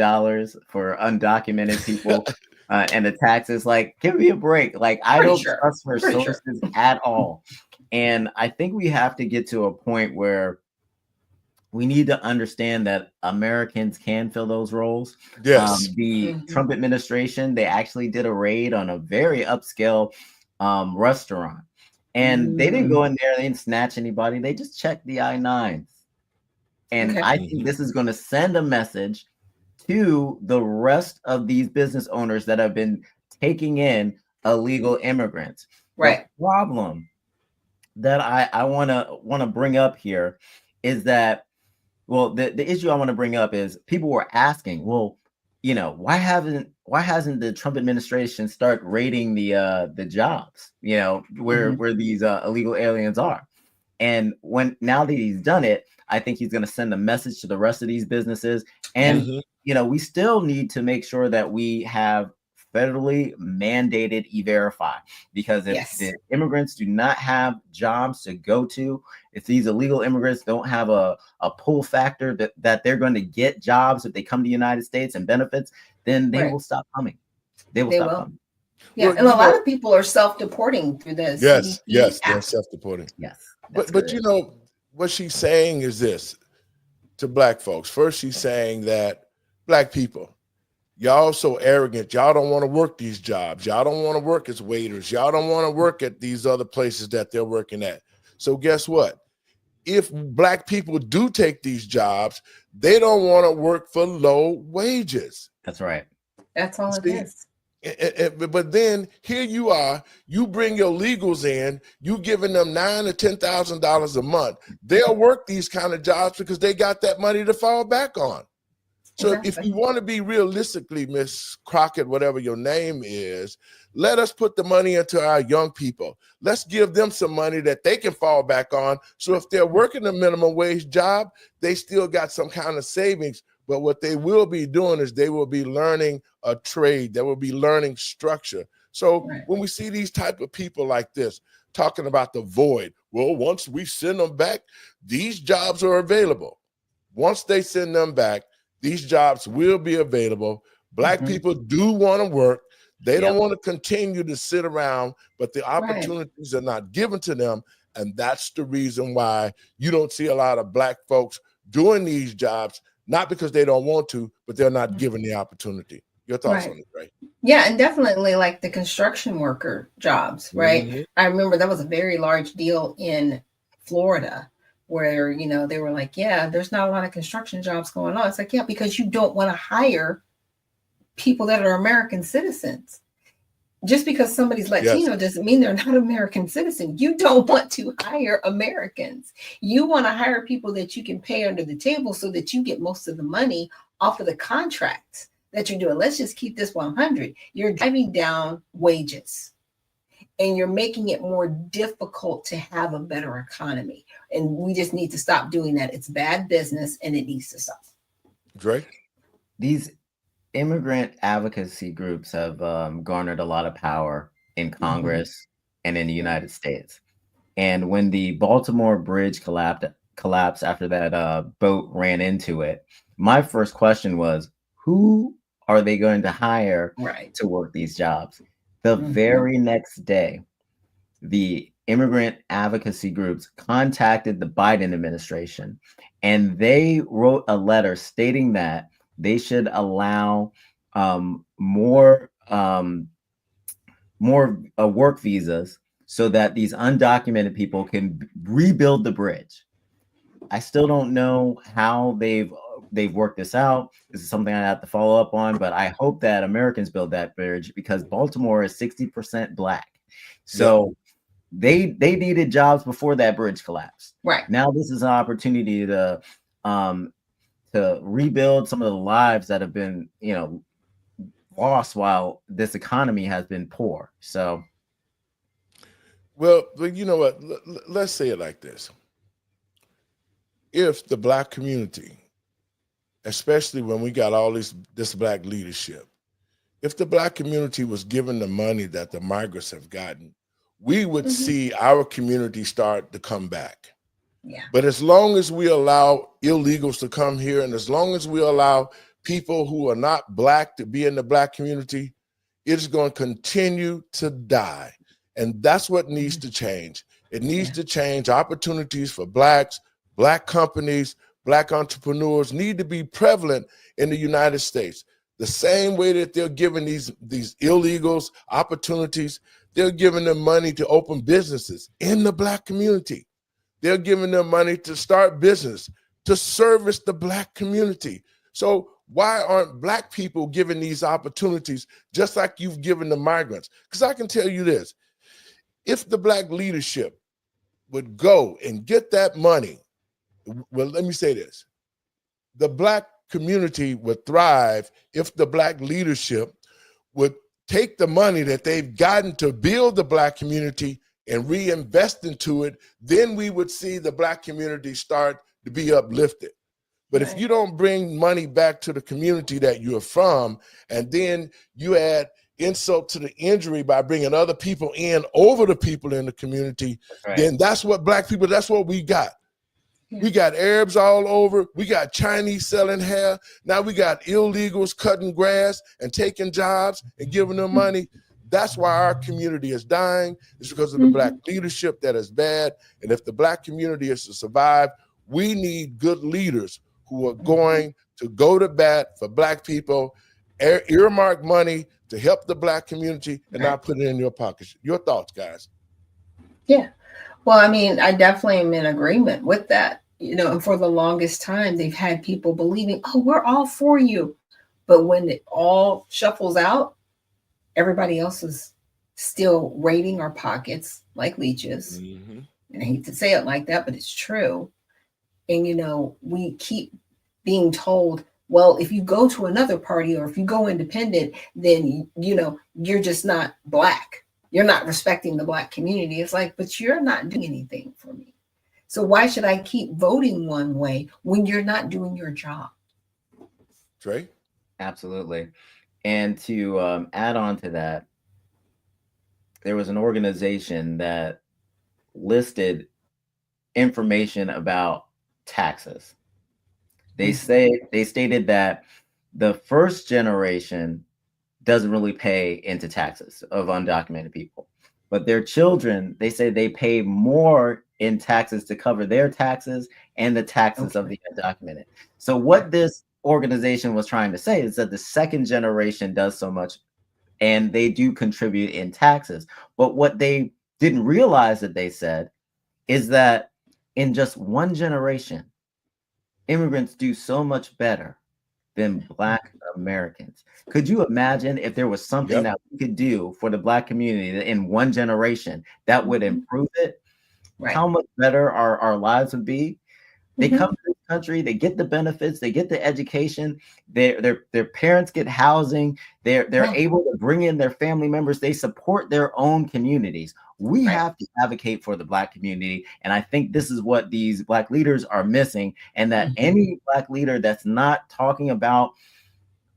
for undocumented people and the taxes? Like, give me a break. Like, I don't trust her sources at all. And I think we have to get to a point where we need to understand that Americans can fill those roles. Yes. The Trump administration, they actually did a raid on a very upscale restaurant. And they didn't go in there, they didn't snatch anybody. They just checked the I-9s. And I think this is going to send a message to the rest of these business owners that have been taking in illegal immigrants. Right. The problem that I want to bring up here is that, well, the issue I want to bring up is people were asking, well, you know, why hasn't the Trump administration start raiding the jobs, you know, where these illegal aliens are? And now that he's done it, I think he's going to send a message to the rest of these businesses. And you know, we still need to make sure that we have federally mandated E-Verify, because if the immigrants do not have jobs to go to, if these illegal immigrants don't have a pull factor that they're going to get jobs if they come to the United States and benefits, then they will stop coming. They will stop coming. Yeah, well, and a lot of people are self-deporting through this. Yes, they're self-deporting. Yes. But you know, what she's saying is this to black folks. First, she's saying that black people, y'all so arrogant. Y'all don't want to work these jobs. Y'all don't want to work as waiters. Y'all don't want to work at these other places that they're working at. So guess what? If black people do take these jobs, they don't want to work for low wages. That's right. That's all it is. But then here you are, you bring your legals in, you giving them $9,000 to $10,000 a month. They'll work these kind of jobs because they got that money to fall back on. So if Exactly. you want to be realistically, Miss Crockett, whatever your name is, let us put the money into our young people. Let's give them some money that they can fall back on. So if they're working a minimum wage job, they still got some kind of savings. But what they will be doing is they will be learning a trade. They will be learning structure. So Right. when we see these type of people like this talking about the void, well, once we send them back, these jobs are available. Once they send them back, these jobs will be available. Black people do want to work. They don't want to continue to sit around, but the opportunities are not given to them. And that's the reason why you don't see a lot of Black folks doing these jobs, not because they don't want to, but they're not given the opportunity. Your thoughts on it, right? Yeah, and definitely like the construction worker jobs, right? I remember that was a very large deal in Florida where, you know, they were like, yeah, there's not a lot of construction jobs going on. It's like, yeah, because you don't want to hire people that are American citizens. Just because somebody's Latino doesn't mean they're not American citizen. You don't want to hire Americans. You want to hire people that you can pay under the table so that you get most of the money off of the contracts that you're doing. Let's just keep this 100. You're driving down wages and you're making it more difficult to have a better economy. And we just need to stop doing that. It's bad business and it needs to stop. Dre? These immigrant advocacy groups have garnered a lot of power in Congress and in the United States. And when the Baltimore Bridge collapsed after that boat ran into it, my first question was, who are they going to hire to work these jobs? The very next day, the immigrant advocacy groups contacted the Biden administration, and they wrote a letter stating that they should allow more work visas so that these undocumented people can rebuild the bridge. I still don't know how they've worked this out. This is something I have to follow up on, but I hope that Americans build that bridge because Baltimore is 60% Black. So they needed jobs before that bridge collapsed. Right. Now this is an opportunity to rebuild some of the lives that have been, you know, lost while this economy has been poor. So, well, you know what? Let's say it like this. If the Black community, especially when we got all this Black leadership, if the Black community was given the money that the migrants have gotten, we would see our community start to come back. Yeah. But as long as we allow illegals to come here, and as long as we allow people who are not Black to be in the Black community, it's going to continue to die. And that's what needs to change. It needs to change. Opportunities for Blacks, Black companies, Black entrepreneurs need to be prevalent in the United States. The same way that they're giving these illegals opportunities, they're giving them money to open businesses in the Black community. They're giving them money to start business, to service the Black community. So why aren't Black people given these opportunities just like you've given the migrants? Because I can tell you this, if the Black leadership would go and get that money, well, let me say this, the Black community would thrive if the Black leadership would take the money that they've gotten to build the Black community and reinvest into it. Then we would see the Black community start to be uplifted. But if you don't bring money back to the community that you're from, and then you add insult to the injury by bringing other people in over the people in the community, then that's what Black people, that's what we got. We got Arabs all over. We got Chinese selling hair. Now we got illegals cutting grass and taking jobs and giving them money. That's why our community is dying. It's because of the Black leadership that is bad. And if the Black community is to survive, we need good leaders who are going to go to bat for Black people, earmark money to help the Black community and not put it in your pockets. Your thoughts, guys? Yeah. Well, I mean, I definitely am in agreement with that. You know, and for the longest time, they've had people believing, oh, we're all for you. But when it all shuffles out, Everybody else is still raiding our pockets like leeches. Mm-hmm. And I hate to say it like that, but it's true. And, we keep being told, well, if you go to another party or if you go independent, then, you're just not Black. You're not respecting the Black community. It's like, but you're not doing anything for me. So why should I keep voting one way when you're not doing your job? Dre? Absolutely. And to add on to that, there was an organization that listed information about taxes. They stated that the first generation doesn't really pay into taxes of undocumented people, but their children, they say they pay more in taxes to cover their taxes and the taxes of the undocumented. So what this organization was trying to say is that the second generation does so much and they do contribute in taxes. But what they didn't realize that they said is that in just one generation, immigrants do so much better than Black Americans. Could you imagine if there was something that we could do for the Black community in one generation that would improve it? Right. How much better our lives would be? They come to this country, they get the benefits, they get the education, their parents get housing, they're able to bring in their family members, they support their own communities. We have to advocate for the Black community. And I think this is what these Black leaders are missing. And that any Black leader that's not talking about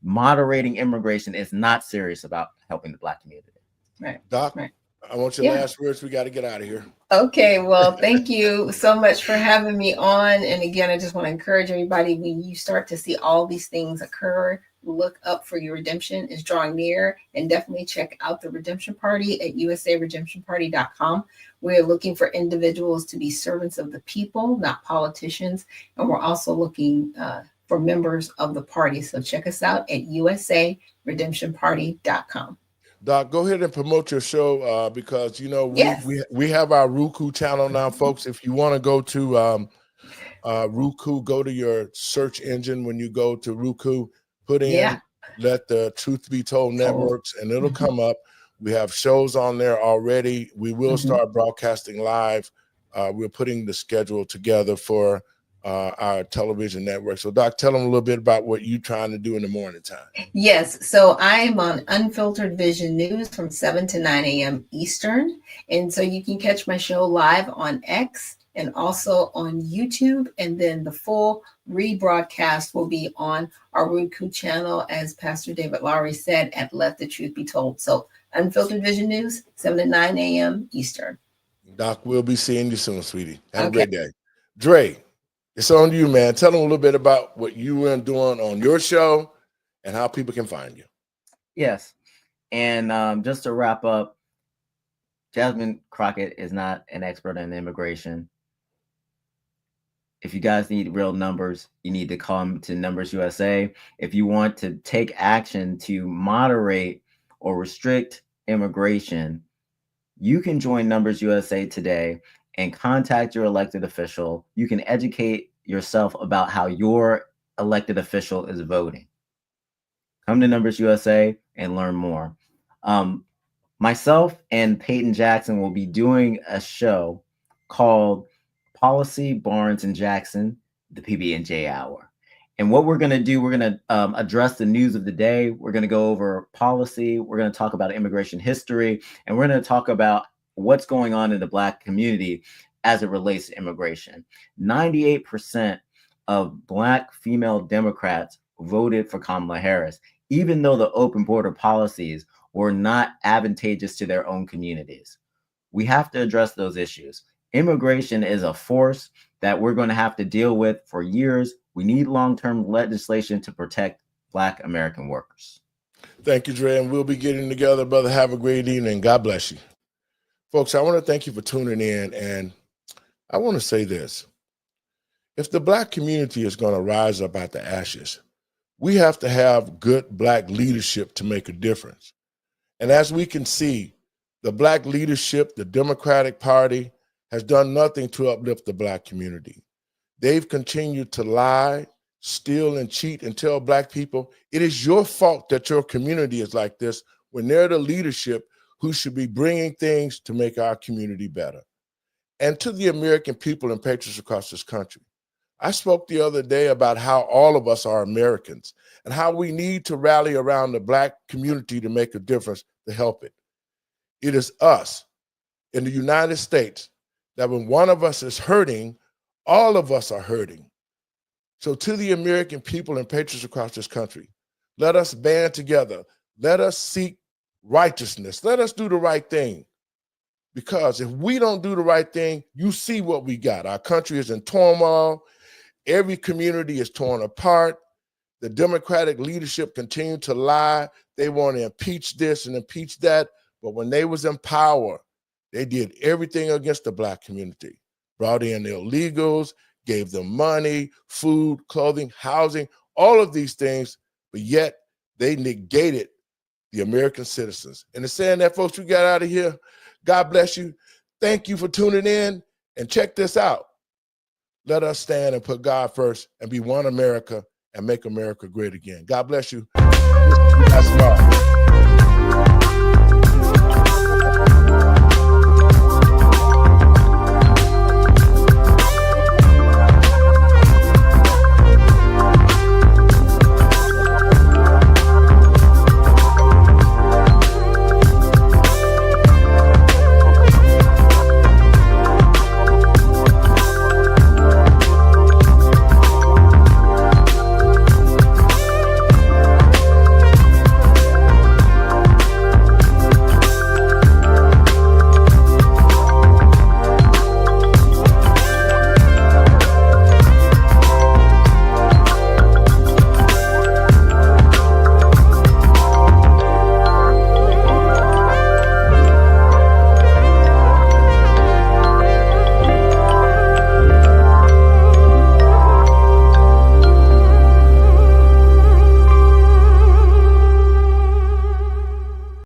moderating immigration is not serious about helping the Black community. Right. Doc, I want your last words. We got to get out of here. Okay, well, thank you so much for having me on. And again, I just want to encourage everybody, when you start to see all these things occur, look up for your redemption is drawing near, and definitely check out the Redemption Party at usaredemptionparty.com. We're looking for individuals to be servants of the people, not politicians. And we're also looking for members of the party. So check us out at usaredemptionparty.com. Doc, go ahead and promote your show because we have our Roku channel now, folks. If you want to go to Roku, go to your search engine when you go to Roku, put in Let the Truth Be Told Networks, and it'll come up. We have shows on there already. We will start broadcasting live. We're putting the schedule together for our television network. So, Doc, tell them a little bit about what you're trying to do in the morning time. Yes. So I'm on Unfiltered Vision News from 7 to 9 a.m. Eastern. And so you can catch my show live on X and also on YouTube. And then the full rebroadcast will be on our Roku channel, as Pastor David Lowery said, at Let the Truth Be Told. So Unfiltered Vision News, 7 to 9 a.m. Eastern. Doc, we'll be seeing you soon, sweetie. Have a great day. Dre, it's on you, man. Tell them a little bit about what you are doing on your show and how people can find you. Yes. And just to wrap up, Jasmine Crockett is not an expert in immigration. If you guys need real numbers, you need to come to Numbers USA. If you want to take action to moderate or restrict immigration, you can join Numbers USA today and contact your elected official. You can educate yourself about how your elected official is voting. Come to Numbers USA and learn more. Myself and Peyton Jackson will be doing a show called Policy, Barnes, and Jackson, the PB&J Hour. And what we're going to do, we're going to address the news of the day. We're going to go over policy. We're going to talk about immigration history. And we're going to talk about what's going on in the Black community as it relates to immigration. 98% of Black female Democrats voted for Kamala Harris, even though the open border policies were not advantageous to their own communities. We have to address those issues. Immigration is a force that we're going to have to deal with for years. We need long-term legislation to protect Black American workers. Thank you, Dre, and we'll be getting together, brother. Have a great evening. God bless you. Folks, I want to thank you for tuning in, and I want to say this. If the Black community is going to rise up out the ashes, we have to have good Black leadership to make a difference. And as we can see, the Black leadership, the Democratic Party, has done nothing to uplift the Black community. They've continued to lie, steal, and cheat and tell Black people, it is your fault that your community is like this, when they're the leadership who should be bringing things to make our community better. And to the American people and patriots across this country, I spoke the other day about how all of us are Americans and how we need to rally around the Black community to make a difference to help it. It is us in the United States that when one of us is hurting, all of us are hurting. So to the American people and patriots across this country, let us band together. Let us seek righteousness. Let us do the right thing. Because if we don't do the right thing, you see what we got. Our country is in turmoil. Every community is torn apart. The Democratic leadership continue to lie. They want to impeach this and impeach that. But when they was in power, they did everything against the Black community. Brought in illegals, gave them money, food, clothing, housing, all of these things. But yet they negated the American citizens. And in saying that, folks, we got out of here. God bless you. Thank you for tuning in. And check this out. Let us stand and put God first and be one America and make America great again. God bless you. That's all.